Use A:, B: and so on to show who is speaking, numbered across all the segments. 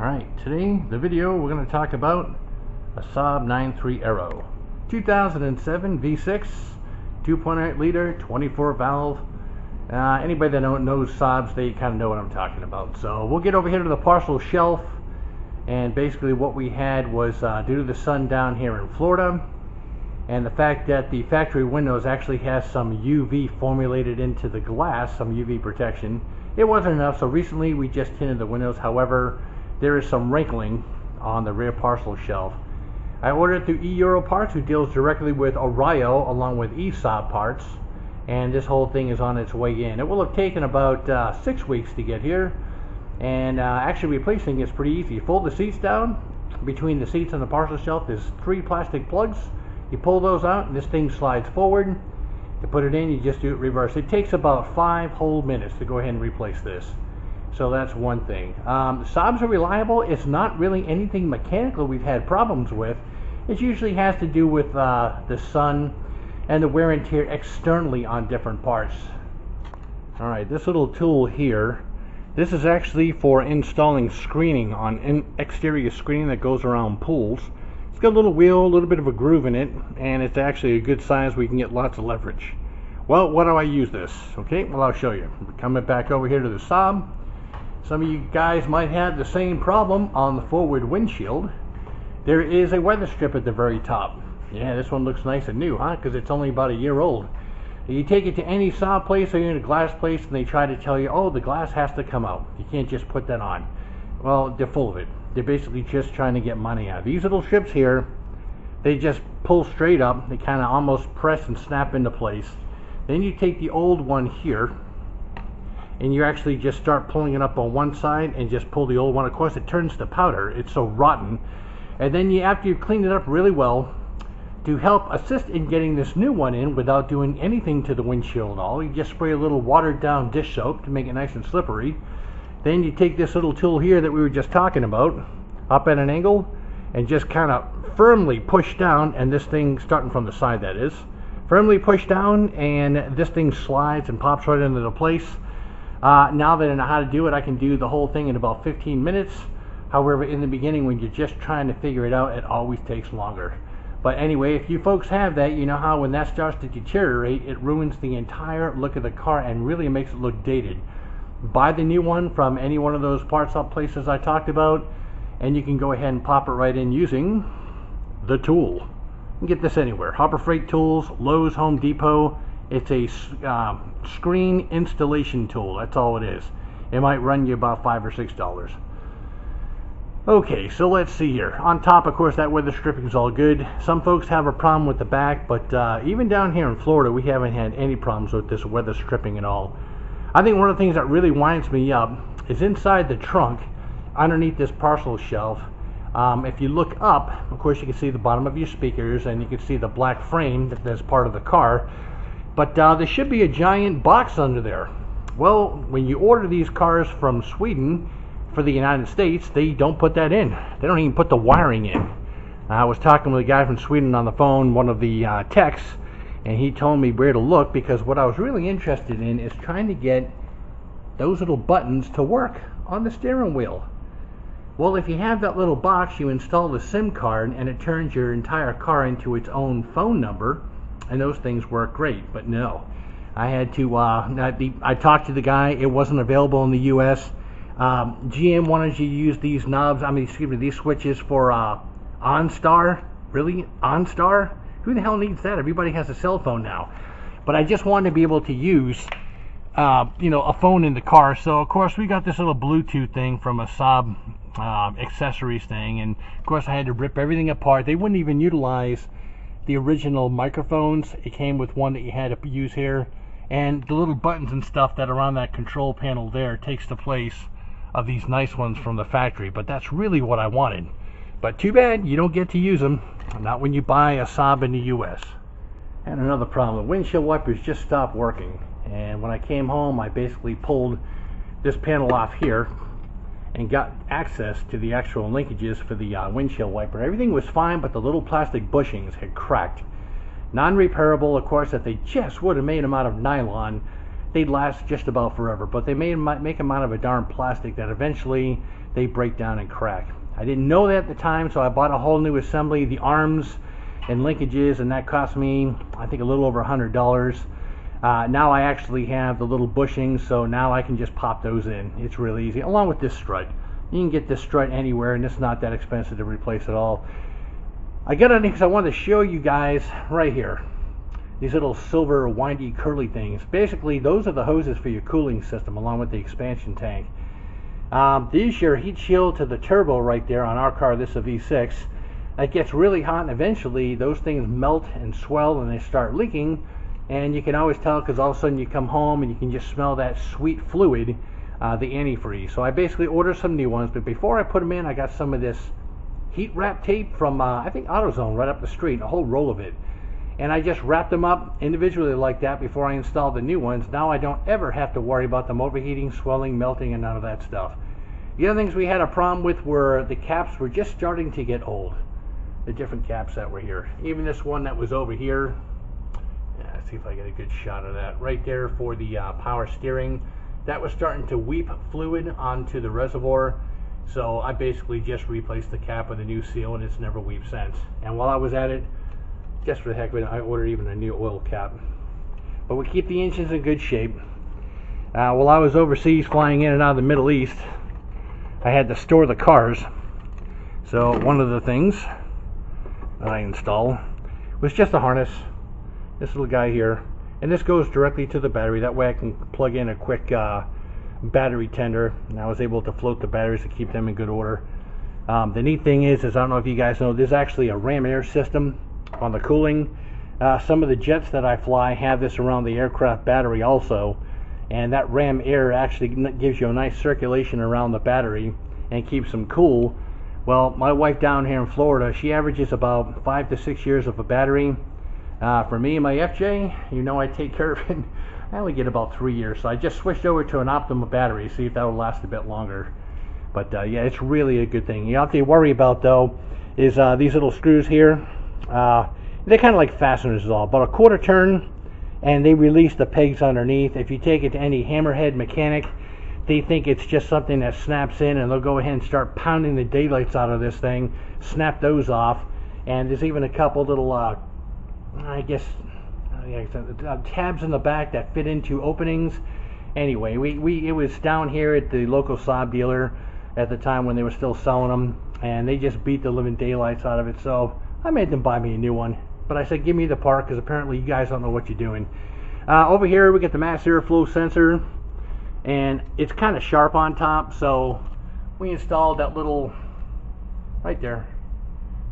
A: Alright, today the video we're going to talk about a Saab 9.3 AERO 2007 V6 2.8 liter 24 valve. Anybody that knows Saabs, they kind of know what I'm talking about. So we'll get over here to the parcel shelf, and basically what we had was due to the sun down here in Florida and the fact that the factory windows actually has some UV formulated into the glass, some UV protection, it wasn't enough. So recently we just tinted the windows. However, there is some wrinkling on the rear parcel shelf. I ordered it through AERO Parts, who deals directly with AERO along with Saab parts, and this whole thing is on its way in. It will have taken about 6 weeks to get here, and actually replacing is pretty easy. You fold the seats down. Between the seats and the parcel shelf there's 3 plastic plugs. You pull those out and this thing slides forward. You put it in, you just do it reverse. It takes about 5 whole minutes to go ahead and replace this. So that's one thing. Saabs are reliable. It's not really anything mechanical we've had problems with. It usually has to do with the sun and the wear and tear externally on different parts. Alright, this little tool here, this is actually for installing screening on exterior screening that goes around pools. It's got a little wheel, a little bit of a groove in it, and it's actually a good size where you can get lots of leverage. Well, what do I use this? Okay, well, I'll show you. Coming back over here to the Saab. Some of you guys might have the same problem on the forward windshield. There is a weather strip at the very top. Yeah, this one looks nice and new, huh? Because it's only about a year old. You take it to any Saab place or in a glass place and they try to tell you, oh, the glass has to come out. You can't just put that on. Well, they're full of it. They're basically just trying to get money out. These little strips here, they just pull straight up. They kind of almost press and snap into place. Then you take the old one here, and you actually just start pulling it up on one side and just pull the old one. Of course, it turns to powder. It's so rotten. And then after you've cleaned it up really well, to help assist in getting this new one in without doing anything to the windshield at all, you just spray a little watered down dish soap to make it nice and slippery. Then you take this little tool here that we were just talking about, up at an angle, and just kind of firmly push down, and this thing, starting from the side that is, firmly push down, and this thing slides and pops right into the place. Now that I know how to do it, I can do the whole thing in about 15 minutes. However, in the beginning, when you're just trying to figure it out, it always takes longer. But anyway, if you folks have that, you know how when that starts to deteriorate, it ruins the entire look of the car and really makes it look dated. Buy the new one from any one of those parts up places I talked about, and you can go ahead and pop it right in using the tool. You can get this anywhere. Harbor Freight Tools, Lowe's, Home Depot. It's a screen installation tool. That's all it is. It might run you about $5 or $6. Okay, so let's see here. On top, of course, that weather stripping is all good. Some folks have a problem with the back, but even down here in Florida, we haven't had any problems with this weather stripping at all. I think one of the things that really winds me up is inside the trunk, underneath this parcel shelf. If you look up, of course, you can see the bottom of your speakers, and you can see the black frame that's part of the car. But there should be a giant box under there. Well, when you order these cars from Sweden for the United States, they don't put that in. They don't even put the wiring in. I was talking with a guy from Sweden on the phone, one of the techs, and he told me where to look, because what I was really interested in is trying to get those little buttons to work on the steering wheel. Well, if you have that little box, you install the SIM card and it turns your entire car into its own phone number, and those things work great. But no, I had to I talked to the guy. It wasn't available in the US. GM wanted you to use these knobs, these switches for OnStar. Really? OnStar? Who the hell needs that? Everybody has a cell phone now. But I just wanted to be able to use a phone in the car. So of course we got this little Bluetooth thing from a Saab accessories thing, and of course I had to rip everything apart. They wouldn't even utilize the original microphones. It came with one that you had to use here, and the little buttons and stuff that are on that control panel there takes the place of these nice ones from the factory. But that's really what I wanted. But too bad you don't get to use them, not when you buy a Saab in the US. And another problem, the windshield wipers just stopped working, and when I came home I basically pulled this panel off here and got access to the actual linkages for the windshield wiper. Everything was fine, but the little plastic bushings had cracked. Non-repairable, of course. If they just would have made them out of nylon, they'd last just about forever, but they make them out of a darn plastic that eventually they break down and crack. I didn't know that at the time, so I bought a whole new assembly, the arms and linkages, and that cost me, I think, a little over $100. Now I actually have the little bushings, so now I can just pop those in. It's really easy, along with this strut. You can get this strut anywhere, and it's not that expensive to replace at all. I got it because I wanted to show you guys right here. These little silver windy curly things. Basically, those are the hoses for your cooling system, along with the expansion tank. These your heat shield to the turbo right there on our car. This is a V6. It gets really hot, and eventually those things melt and swell and they start leaking. And you can always tell because all of a sudden you come home and you can just smell that sweet fluid, the antifreeze. So I basically ordered some new ones, but before I put them in, I got some of this heat wrap tape from I think AutoZone right up the street, a whole roll of it. And I just wrapped them up individually like that before I installed the new ones. Now I don't ever have to worry about them overheating, swelling, melting, and none of that stuff. The other things we had a problem with were the caps were just starting to get old. The different caps that were here. Even this one that was over here. Yeah, let's see if I get a good shot of that. Right there for the power steering. That was starting to weep fluid onto the reservoir. So I basically just replaced the cap with a new seal, and it's never weeped since. And while I was at it, just for the heck of it, I ordered even a new oil cap. But we keep the engines in good shape. While I was overseas flying in and out of the Middle East, I had to store the cars. So one of the things that I installed was just a harness. This little guy here. And this goes directly to the battery. That way I can plug in a quick battery tender. And I was able to float the batteries to keep them in good order. The neat thing is I don't know if you guys know, there's actually a ram air system on the cooling. Some of the jets that I fly have this around the aircraft battery also, and that ram air actually gives you a nice circulation around the battery and keeps them cool. Well, my wife down here in Florida, she averages about 5 to 6 years of a battery. For me and my FJ, you know I take care of it. I only get about 3 years, so I just switched over to an Optima battery, see if that will last a bit longer. But yeah, it's really a good thing. You have to worry about though is these little screws here. They're kind of like fasteners is all, about a quarter turn, and they release the pegs underneath. If you take it to any hammerhead mechanic, they think it's just something that snaps in, and they'll go ahead and start pounding the daylights out of this thing, snap those off. And there's even a couple little I guess tabs in the back that fit into openings. Anyway, it was down here at the local Saab dealer at the time when they were still selling them, and they just beat the living daylights out of it. So I made them buy me a new one, but I said give me the part because apparently you guys don't know what you're doing. Over here we get the mass airflow sensor, and it's kind of sharp on top, so we installed that little right there,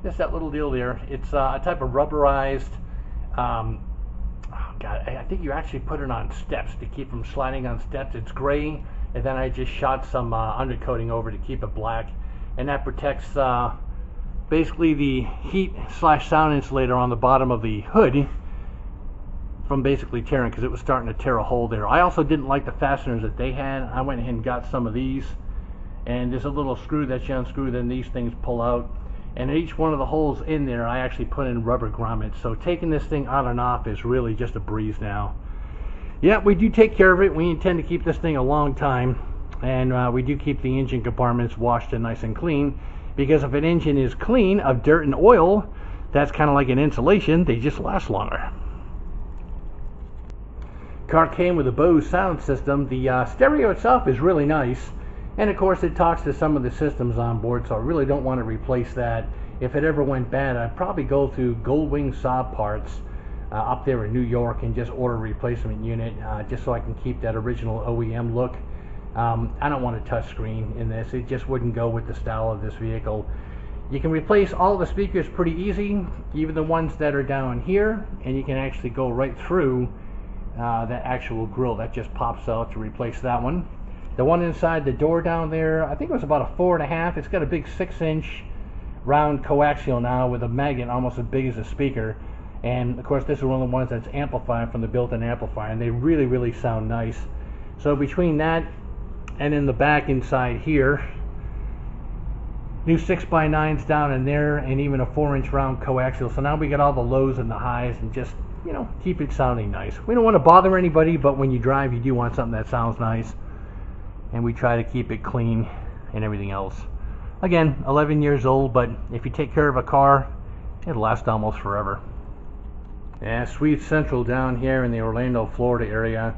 A: just that little deal there. It's a type of rubberized oh God, I think you actually put it on steps to keep from sliding on steps. It's gray, and then I just shot some undercoating over to keep it black, and that protects basically the heat / sound insulator on the bottom of the hood from basically tearing, because it was starting to tear a hole there. I also didn't like the fasteners that they had. I went ahead and got some of these, and there's a little screw that you unscrew, then these things pull out, and each one of the holes in there I actually put in rubber grommets. So taking this thing on and off is really just a breeze now. Yeah, we do take care of it. We intend to keep this thing a long time, and we do keep the engine compartments washed and nice and clean, because if an engine is clean of dirt and oil, that's kind of like an insulation, they just last longer. Car came with a Bose sound system. The stereo itself is really nice, and of course it talks to some of the systems on board, so I really don't want to replace that. If it ever went bad, I'd probably go to Goldwing Saab parts up there in New York and just order a replacement unit, just so I can keep that original OEM look. I don't want a touch screen in this. It just wouldn't go with the style of this vehicle. You can replace all the speakers pretty easy, even the ones that are down here, and you can actually go right through that actual grill that just pops out to replace that one. The one inside the door down there, I think it was about a 4.5. It's got a big 6-inch round coaxial now with a magnet almost as big as a speaker. And of course this is one of the ones that's amplified from the built-in amplifier, and they really sound nice. So between that and in the back inside here, new 6x9s down in there, and even a 4-inch round coaxial. So now we got all the lows and the highs, and just, you know, keep it sounding nice. We don't want to bother anybody, but when you drive you do want something that sounds nice, and we try to keep it clean. and everything else. Again, 11 years old, but if you take care of a car, it'll last almost forever. Yeah, Sweet Central down here in the Orlando, Florida area.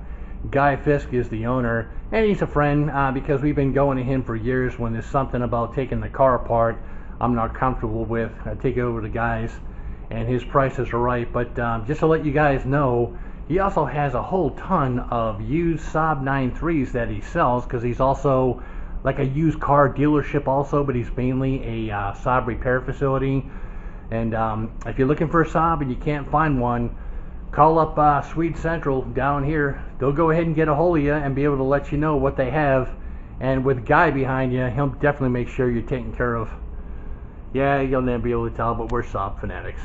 A: Guy Fisk is the owner, and he's a friend because we've been going to him for years. When there's something about taking the car apart I'm not comfortable with, I take it over to Guy's, and his prices are right. But just to let you guys know, he also has a whole ton of used Saab 9.3s that he sells, because he's also like a used car dealership also, but he's mainly a Saab repair facility. And if you're looking for a Saab and you can't find one, call up Sweet Central down here. They'll go ahead and get a hold of you and be able to let you know what they have. And with Guy behind you, he'll definitely make sure you're taken care of. Yeah, you'll never be able to tell, but we're Saab fanatics.